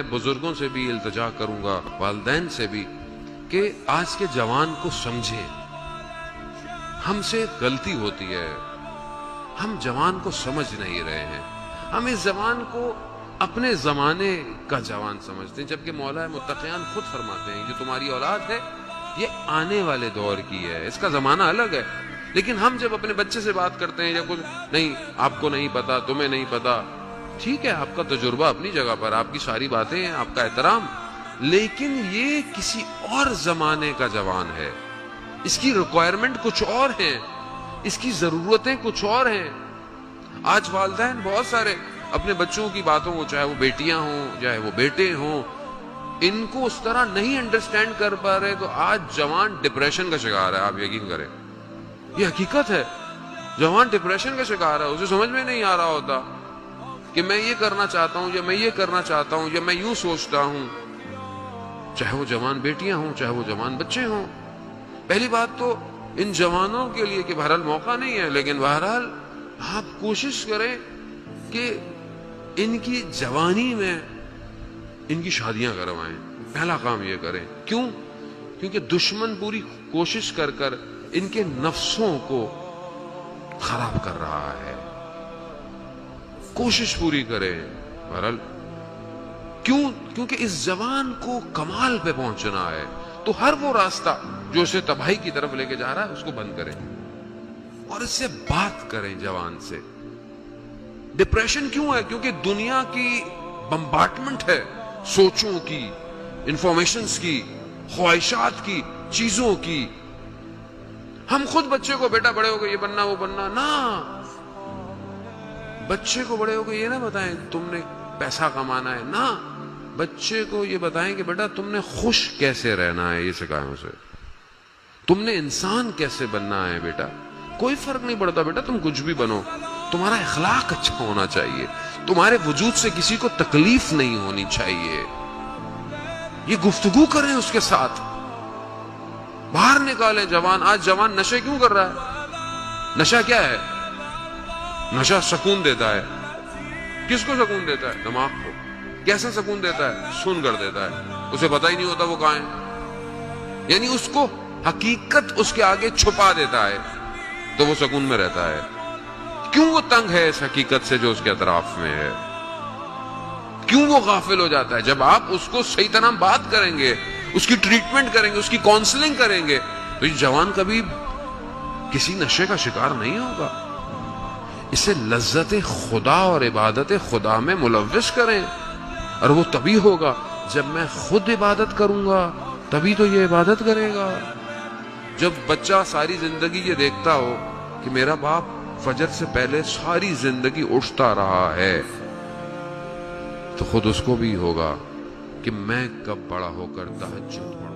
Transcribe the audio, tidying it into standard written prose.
بزرگوں سے بھی التجا کروں گا، والدین سے بھی، کہ آج کے جوان کو سمجھیں۔ ہم سے غلطی ہوتی ہے، ہم جوان کو سمجھ نہیں رہے ہیں۔ ہم اس جوان کو اپنے زمانے کا جوان سمجھتے ہیں، جبکہ مولا متقیان خود فرماتے ہیں جو تمہاری اولاد ہے یہ آنے والے دور کی ہے، اس کا زمانہ الگ ہے۔ لیکن ہم جب اپنے بچے سے بات کرتے ہیں یا کچھ نہیں، آپ کو نہیں پتا، تمہیں نہیں پتا، ٹھیک ہے، آپ کا تجربہ اپنی جگہ پر، آپ کی ساری باتیں ہیں، آپ کا احترام، لیکن یہ کسی اور زمانے کا جوان ہے، اس کی ریکوائرمنٹ کچھ اور ہیں، اس کی ضرورتیں کچھ اور ہیں۔ آج والدین بہت سارے اپنے بچوں کی باتوں کو، چاہے وہ بیٹیاں ہوں چاہے وہ بیٹے ہوں، ان کو اس طرح نہیں انڈرسٹینڈ کر پا رہے، تو آج جوان ڈپریشن کا شکار ہے۔ آپ یقین کریں، یہ حقیقت ہے، جوان ڈپریشن کا شکار ہے، اسے سمجھ میں نہیں آ رہا ہوتا کہ میں یہ کرنا چاہتا ہوں یا میں یہ کرنا چاہتا ہوں یا میں یوں سوچتا ہوں، چاہے وہ جوان بیٹیاں ہوں چاہے وہ جوان بچے ہوں۔ پہلی بات تو ان جوانوں کے لیے کہ بہرحال موقع نہیں ہے، لیکن بہرحال آپ کوشش کریں کہ ان کی جوانی میں ان کی شادیاں کروائیں، پہلا کام یہ کریں۔ کیوں؟ کیونکہ دشمن پوری کوشش کر کر ان کے نفسوں کو خراب کر رہا ہے، کوشش پوری کریں۔ بہرحال کیونکہ اس جوان کو کمال پہ پہنچنا ہے، تو ہر وہ راستہ جو اسے تباہی کی طرف لے کے جا رہا ہے اس کو بند کریں اور اس سے بات کریں جوان سے۔ ڈپریشن کیوں ہے؟ کیونکہ دنیا کی بمبارڈمنٹ ہے، سوچوں کی، انفارمیشنز کی، خواہشات کی، چیزوں کی۔ ہم خود بچے کو بیٹا بڑے ہو گئے یہ بننا وہ بننا، نہ، بچے کو بڑے ہو گئے یہ نہ بتائیں تم نے پیسہ کمانا ہے، نہ، بچے کو یہ بتائیں کہ بیٹا تم نے خوش کیسے رہنا ہے، یہ سکھائیں اسے۔ تم نے انسان کیسے بننا ہے بیٹا، کوئی فرق نہیں پڑتا بیٹا، تم کچھ بھی بنو، تمہارا اخلاق اچھا ہونا چاہیے، تمہارے وجود سے کسی کو تکلیف نہیں ہونی چاہیے۔ یہ گفتگو کریں اس کے ساتھ، باہر نکالیں جوان۔ آج جوان نشے کیوں کر رہا ہے؟ نشہ کیا ہے؟ نشہ سکون دیتا ہے۔ کس کو سکون دیتا ہے؟ دماغ کو۔ کیسا سکون دیتا ہے؟ سن کر دیتا ہے، اسے پتہ ہی نہیں ہوتا وہ کہاں ہے، یعنی اس کو حقیقت اس کے آگے چھپا دیتا ہے تو وہ سکون میں رہتا ہے۔ کیوں وہ تنگ ہے اس حقیقت سے جو اس کے اطراف میں ہے؟ کیوں وہ غافل ہو جاتا ہے؟ جب آپ اس کو صحیح طرح بات کریں گے، اس کی ٹریٹمنٹ کریں گے، اس کی کاؤنسلنگ کریں گے، تو یہ جوان کبھی کسی نشے کا شکار نہیں ہوگا۔ اسے لذت خدا اور عبادت خدا میں ملوث کریں، اور وہ تبھی ہوگا جب میں خود عبادت کروں گا، تبھی تو یہ عبادت کرے گا۔ جب بچہ ساری زندگی یہ دیکھتا ہو کہ میرا باپ فجر سے پہلے ساری زندگی اٹھتا رہا ہے، تو خود اس کو بھی ہوگا کہ میں کب بڑا ہو کر تہجد پڑھوں۔